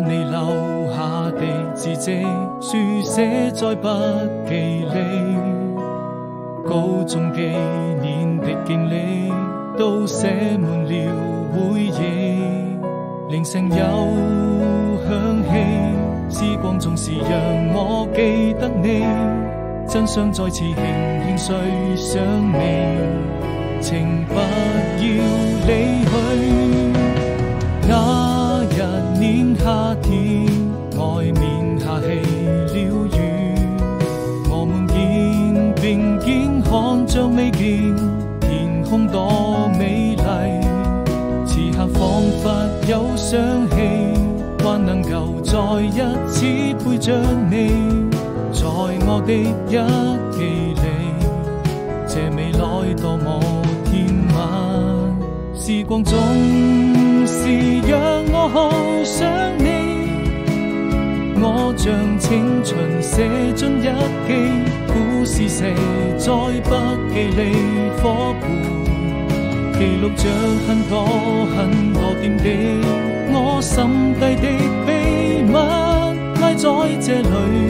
你留下的字迹，书寫在筆記裏。高中幾年的經歷，都寫滿了回憶。鈴聲又響起，時光總是讓我記得你。真相再次輕輕碎想你，請不要離去。那日年夏天，外面下起了雨，我們肩並肩看着未見天空多美麗。此刻彷彿有想起，還能夠再一次陪着你。在我的日記裏，這未來多麼甜蜜。時光總是讓我好想你，我將青春寫進日記，故事寫在筆記裏，夥伴記錄着很多很多點滴，我心底的秘密埋在這裏。